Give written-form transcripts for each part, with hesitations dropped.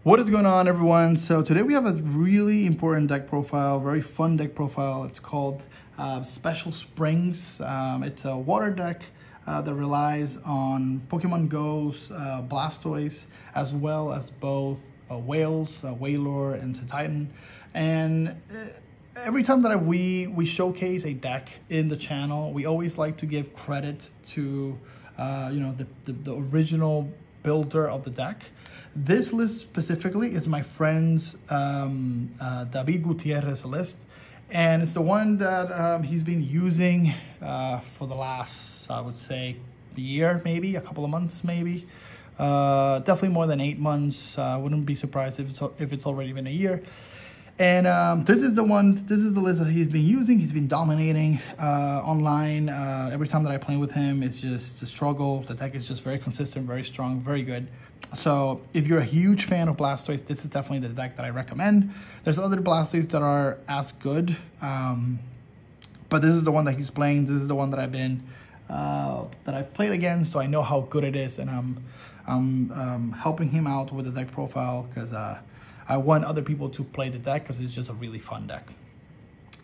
What is going on, everyone? So today we have a really important deck profile, very fun deck profile. It's called Special Springs. It's a water deck that relies on Pokemon Go's Blastoise, as well as both whales, Wailord, and Titan. And every time that we showcase a deck in the channel, we always like to give credit to the original builder of the deck. This list specifically is my friend's David Gutierrez list, and it's the one that he's been using for the last, I would say, year, maybe a couple of months, maybe definitely more than 8 months. I wouldn't be surprised if it's already been a year. And this is the list that he's been using. He's been dominating online. Every time that I play with him, it's just a struggle. The deck is just very consistent, very strong, very good. So if you're a huge fan of Blastoise, this is definitely the deck that I recommend. There's other Blastoise that are as good, but this is the one that he's playing. This is the one that I've played against, so I know how good it is, and I'm helping him out with the deck profile because I want other people to play the deck because it's just a really fun deck.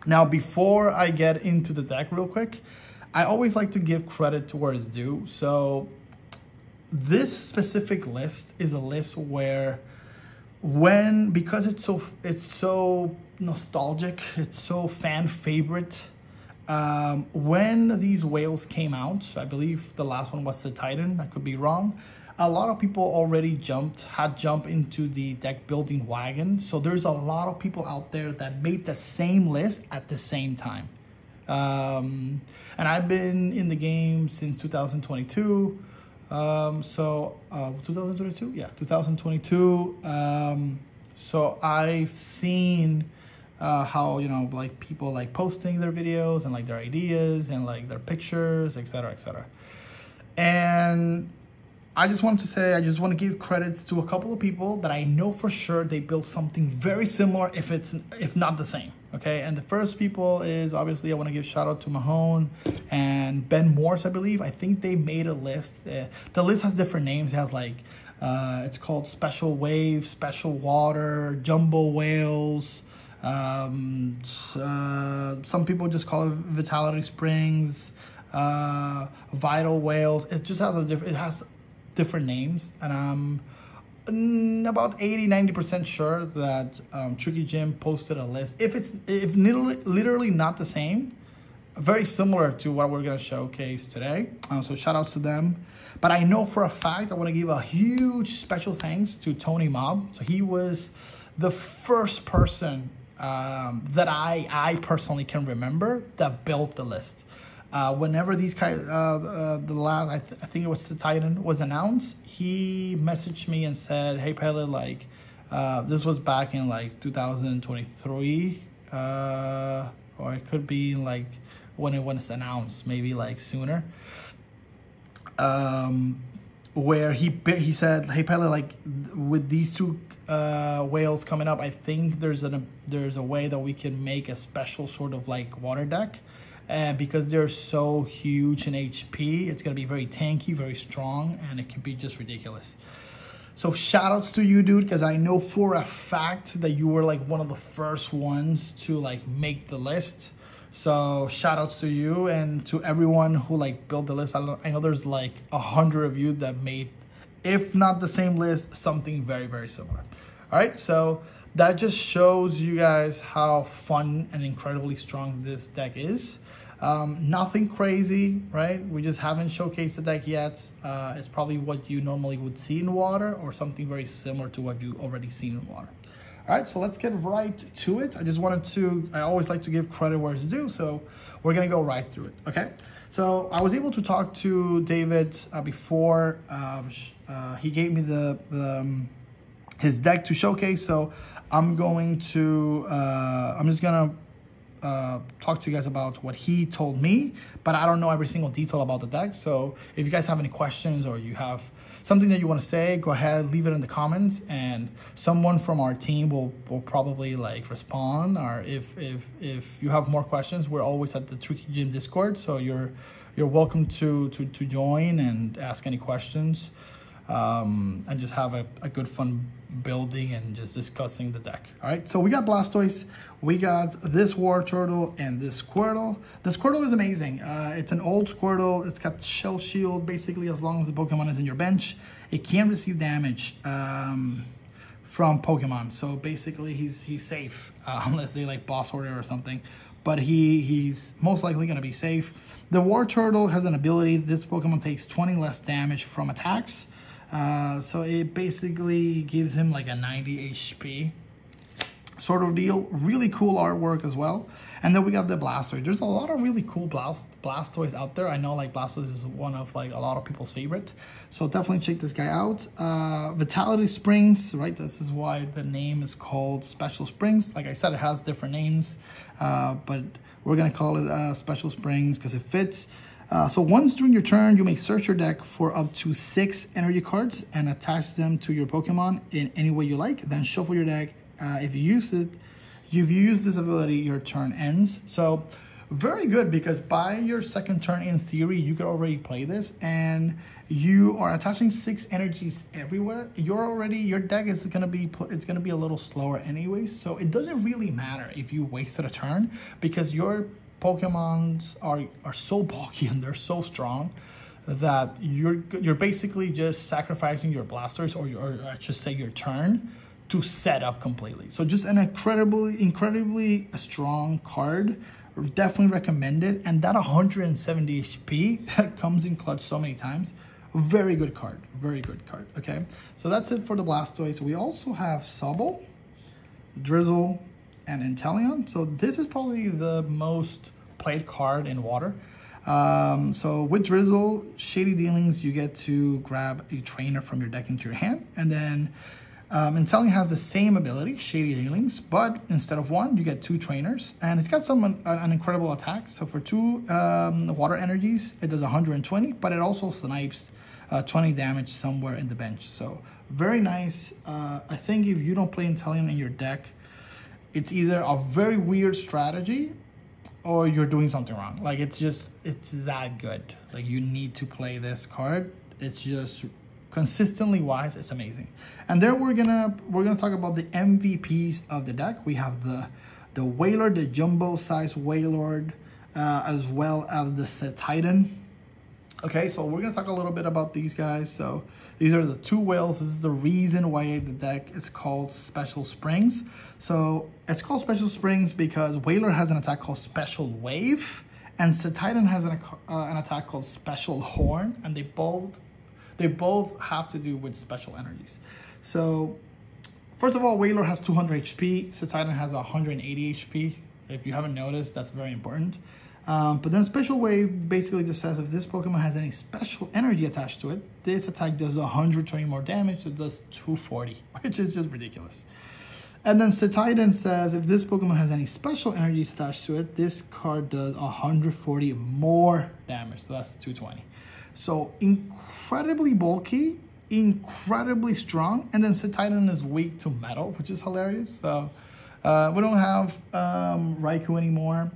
Now, before I get into the deck real quick, I always like to give credit to where it's due. So this specific list is a list where because it's so nostalgic, it's so fan favorite, when these whales came out, I believe the last one was the Titan, I could be wrong, a lot of people already had jumped into the deck building wagon. So there's a lot of people out there that made the same list at the same time. And I've been in the game since 2022. 2022? Yeah, 2022. So I've seen how, like people like posting their videos and like their ideas and like their pictures, etc., etc. And I just want to give credits to a couple of people that I know for sure they built something very similar, if not the same. Okay, and the first people is, obviously, I want to give shout out to Mahone and Ben Morse, I believe. I think they made a list. The list has different names. It has like, it's called Special Waves, Special Water, Jumbo Whales. Some people just call it Vitality Springs, Vital Whales. It just has different names, and I'm about 80-90% sure that Tricky Jim posted a list. If literally not the same, very similar to what we're gonna showcase today. So shout outs to them. But I know for a fact I want to give a huge special thanks to Tony Mob. So he was the first person that I personally can remember that built the list. Whenever these guys, I think it was the Titan was announced, he messaged me and said, "Hey Pele, like, this was back in like 2023, or it could be like when it was announced, maybe like sooner." Where he said, "Hey Pele, like with these two whales coming up, I think there's a way that we can make a special sort of like water deck." And because they're so huge in HP, it's going to be very tanky, very strong, and it can be just ridiculous. So shout outs to you, dude, because I know for a fact that you were like one of the first ones to like make the list. So shout outs to you and to everyone who like built the list. I know there's like 100 of you that made, if not the same list, something very, very similar. All right, so that just shows you guys how fun and incredibly strong this deck is. Nothing crazy, right? We just haven't showcased the deck yet. It's probably what you normally would see in water, or something very similar to what you already seen in water. All right, so let's get right to it. I always like to give credit where it's due, so we're gonna go right through it, okay? So I was able to talk to David before he gave me his deck to showcase. So I'm just gonna talk to you guys about what he told me, but I don't know every single detail about the deck. So if you guys have any questions or you have something that you want to say, go ahead, leave it in the comments, and someone from our team will probably like respond. Or if you have more questions, we're always at the Tricky Gym Discord, so you're welcome to join and ask any questions. and just have a good fun building and just discussing the deck. All right, so we got Blastoise, we got this War Turtle, and this Squirtle. The Squirtle is amazing. It's an old Squirtle. It's got Shell Shield. Basically, as long as the Pokemon is in your bench, it can't receive damage from Pokemon. So basically, he's safe unless they like boss order or something. But he's most likely going to be safe. The War Turtle has an ability. This Pokemon takes 20 less damage from attacks. So it basically gives him like a 90 HP sort of deal. Really cool artwork as well. And then we got the Blastoise. There's a lot of really cool Blastoise out there. I know like Blastoise is one of like a lot of people's favorite. So definitely check this guy out. Vitality Springs, right? This is why the name is called Special Springs. Like I said, it has different names, but we're gonna call it Special Springs because it fits. So once during your turn, you may search your deck for up to 6 energy cards and attach them to your Pokemon in any way you like. Then shuffle your deck. If you you've used this ability, your turn ends. So very good, because by your second turn, in theory, you could already play this, and you are attaching 6 energies everywhere. Your deck is gonna be a little slower anyways. So it doesn't really matter if you wasted a turn, because your Pokemons are so bulky and they're so strong that you're basically just sacrificing your Blastoise, or I should say your turn, to set up completely. So just an incredibly strong card. Definitely recommend it. And that 170 HP that comes in clutch so many times, very good card, very good card. Okay, so that's it for the Blastoise. We also have Sobble, Drizzle, and Inteleon. So this is probably the most played card in Water. So with Drizzle, Shady Dealings, you get to grab a trainer from your deck into your hand. And then Inteleon has the same ability, Shady Dealings, but instead of 1, you get 2 trainers. And it's got an incredible attack. So for 2 water energies, it does 120, but it also snipes 20 damage somewhere in the bench. So very nice. I think if you don't play Inteleon in your deck, it's either a very weird strategy or you're doing something wrong. Like it's that good. Like you need to play this card. It's just consistently wise, it's amazing. And then we're gonna talk about the MVPs of the deck. We have the Wailord, the jumbo size Wailord, as well as the Cetitan. Okay, so we're gonna talk a little bit about these guys. So these are the 2 whales. This is the reason why the deck is called Special Springs. So it's called Special Springs because Wailord has an attack called Special Wave, and Cetitan has an attack called Special Horn, and they both have to do with special energies. So first of all, Wailord has 200 HP, Cetitan has 180 HP. If you haven't noticed, that's very important. But then Special Wave basically just says if this Pokemon has any special energy attached to it, this attack does 120 more damage, so it does 240, which is just ridiculous. And then Cetitan says if this Pokemon has any special energies attached to it, this card does 140 more damage, so that's 220. So incredibly bulky, incredibly strong, and then Cetitan is weak to metal, which is hilarious. So we don't have Raikou anymore,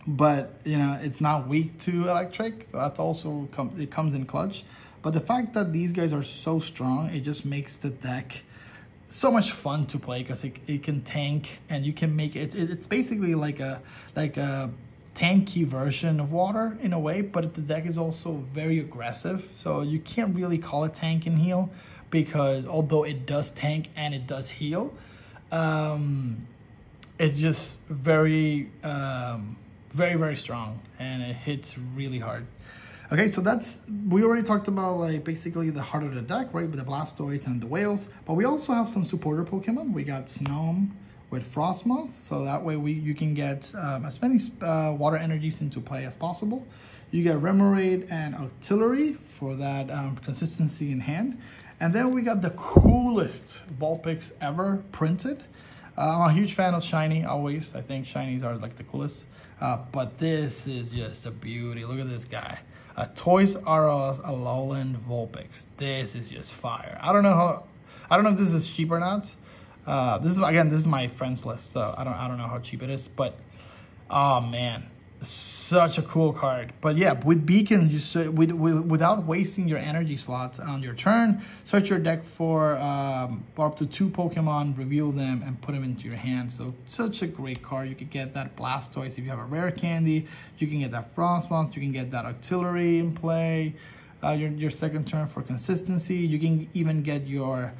but you know it's not weak to electric, so that's also it comes in clutch. But the fact that these guys are so strong, it just makes the deck so much fun to play, because it can tank, and you can make it's basically like a tanky version of Water in a way, but the deck is also very aggressive, so you can't really call it tank and heal, because although it does tank and it does heal, it's just very very strong, and it hits really hard. Okay, so we already talked about like basically the heart of the deck, right, with the Blastoise and the whales, but we also have some supporter Pokemon. We got Snom with Frostmoth, so that way you can get as many water energies into play as possible. You get Remoraid and Octillery for that consistency in hand. And then we got the coolest Vulpix ever printed. I'm a huge fan of Shiny, always. I think Shinies are like the coolest. But this is just a beauty. Look at this guy. A Toys R Us Alolan Vulpix. This is just fire. I don't know if this is cheap or not. This is my friends list, so I don't know how cheap it is, but oh man, Such a cool card. But yeah, with Beacon, without wasting your energy slots on your turn, search your deck for up to 2 Pokemon, reveal them, and put them into your hand. So such a great card. You could get that Blastoise if you have a rare candy. You can get that Frostmoth. You can get that Artillery in play. Your second turn for consistency. You can even get your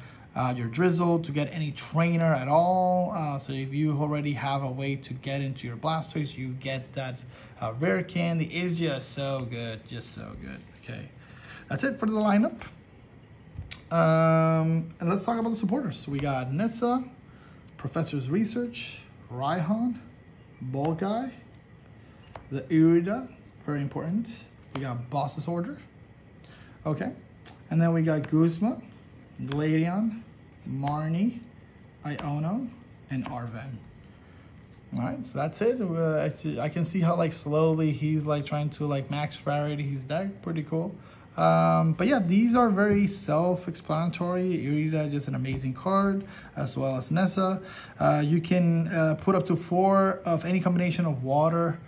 Drizzle to get any trainer at all. So if you already have a way to get into your Blastoise, you get that rare candy. Is just so good, just so good. Okay, that's it for the lineup. And let's talk about the supporters. So we got Nessa, Professor's Research, Raihan, Ball Guy, the Irida, very important. We got Boss's Order. Okay, and then we got Guzma, Gladion, Marnie, Iono, and Arven. All right, so that's it. I can see how like slowly he's like trying to like max rarity his deck. Pretty cool. But yeah, these are very self-explanatory. Irida, just an amazing card, as well as Nessa. You can put up to 4 of any combination of water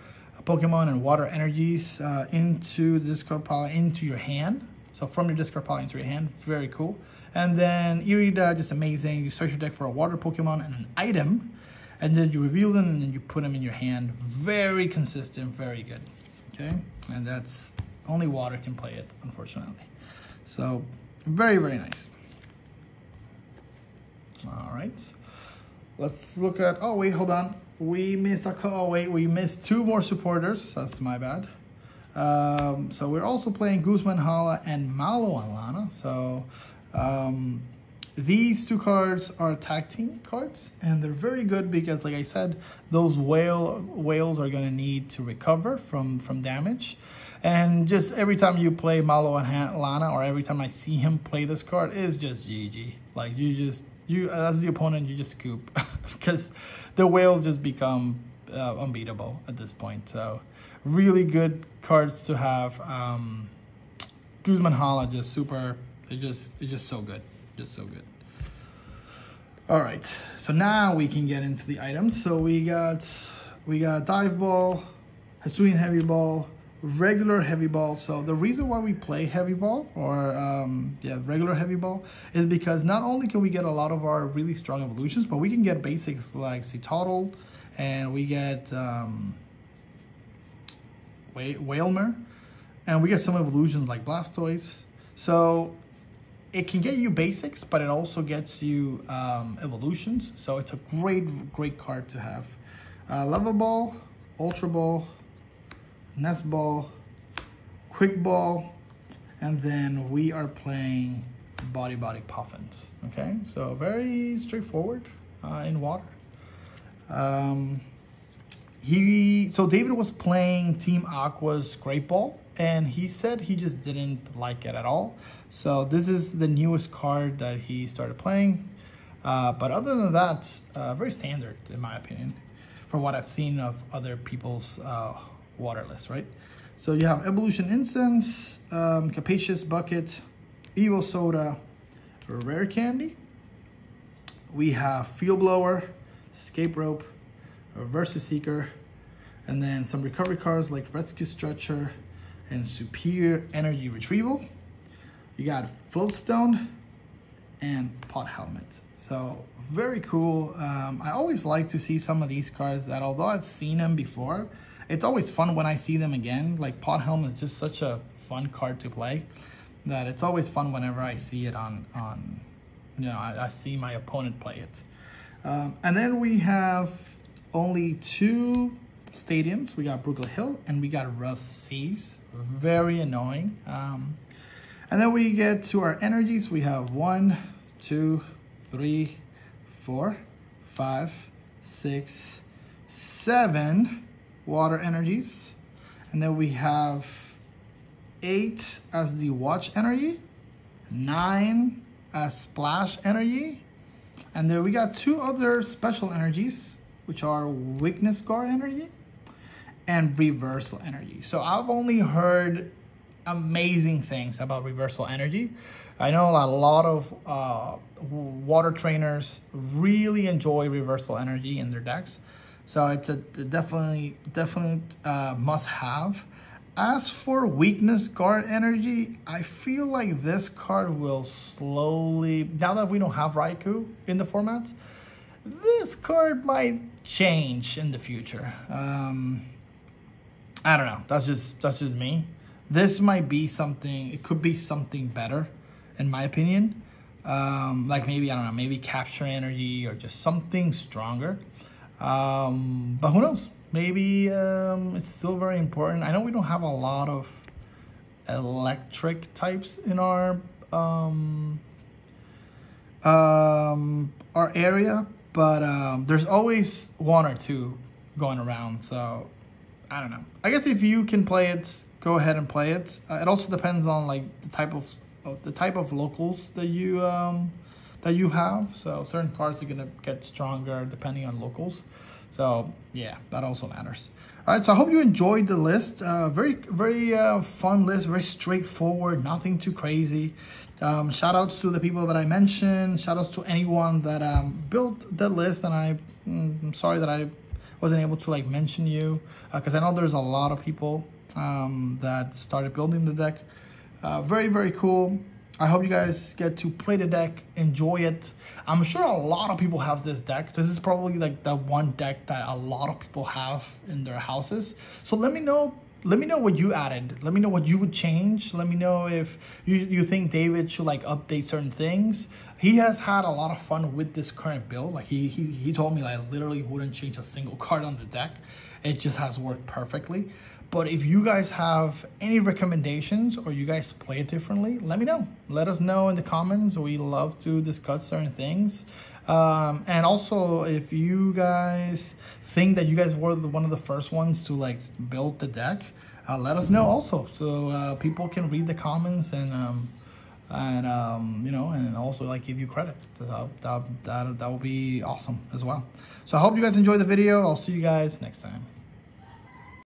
Pokemon and water energies into the discard pile into your hand. So from your discard pile into your hand, very cool. And then Irida, just amazing. You search your deck for a water Pokemon and an item, and then you reveal them and then you put them in your hand. Very consistent, very good. Okay, and that's only water can play it, unfortunately. So very, very nice. All right, let's look at. Oh wait, hold on. We missed a. Oh wait, we missed 2 more supporters. That's my bad. So we're also playing Guzman Hala and Malo Alana. So these 2 cards are tag team cards, and they're very good because, like I said, those whales are going to need to recover from damage. And just every time you play Malo and Alana, or every time I see him play this card, is just GG. Like you as the opponent, you just scoop because the whales just become unbeatable at this point. So really good cards to have. Guzman Hala just super. It's just so good, just so good. All right, so now we can get into the items. So we got Dive Ball, Hisuian Heavy Ball, regular Heavy Ball. So the reason why we play Heavy Ball, or regular Heavy Ball, is because not only can we get a lot of our really strong evolutions, but we can get basics like Citadel, and we get Wailmer, and we get some evolutions like Blastoise. So it can get you basics, but it also gets you evolutions. So it's a great card to have. Level Ball, Ultra Ball, Nest Ball, Quick Ball, and then we are playing Body Puffins. Okay, so very straightforward in water. So David was playing Team Aqua's Great Ball, and he said he just didn't like it at all. So this is the newest card that he started playing. But other than that, very standard in my opinion, from what I've seen of other people's water list, right? So you have Evolution Incense, Capacious Bucket, Evo Soda, Rare Candy. We have Field Blower, Escape Rope, Versus Seeker, and then some recovery cards like Rescue Stretcher and Superior Energy Retrieval. You got Floatstone and Pot Helmet. So very cool. I always like to see some of these cards that, although I've seen them before, it's always fun when I see them again. Like Pot Helmet is just such a fun card to play that it's always fun whenever I see it on I see my opponent play it. And then we have only 2 stadiums. We got Brooklyn Hill and we got Rough Seas. Very annoying. And then we get to our energies. We have 1, 2, 3, 4, 5, 6, 7 water energies. And then we have 8 as the watch energy, 9 as splash energy. And then we got 2 other special energies, which are weakness guard energy and reversal energy. So I've only heard amazing things about reversal energy. I know a lot of water trainers really enjoy reversal energy in their decks. So it's a definite must have. As for weakness guard energy, I feel like this card will slowly, now that we don't have Raikou in the formats, this card might change in the future. I don't know. That's just me. This might be something. It could be something better, in my opinion. Like maybe, I don't know, maybe capture energy or just something stronger. But who knows? Maybe it's still very important. I know we don't have a lot of electric types in our area, but there's always one or two going around. So I don't know. I guess if you can play it, go ahead and play it. It also depends on like the type of locals that you have. So certain cards are gonna get stronger depending on locals. So yeah, that also matters. All right, so I hope you enjoyed the list. Very fun list, very straightforward, nothing too crazy. Shout outs to the people that I mentioned. Shout outs to anyone that built the list, and I'm sorry that I wasn't able to like mention you, because I know there's a lot of people that started building the deck. Very cool. I hope you guys get to play the deck, enjoy it. I'm sure a lot of people have this deck. This is probably like the one deck that a lot of people have in their houses. So let me know what you added. Let me know what you would change. Let me know if you think David should like update certain things. He has had a lot of fun with this current build. Like he told me like literally wouldn't change a single card on the deck. It just has worked perfectly. But if you guys have any recommendations or you guys play it differently, let me know. Let us know in the comments. We love to discuss certain things. And also, if you guys think that you guys were one of the first ones to like build the deck, let us know also, so people can read the comments and you know, and also like give you credit. That would be awesome as well. So I hope you guys enjoyed the video. I'll see you guys next time.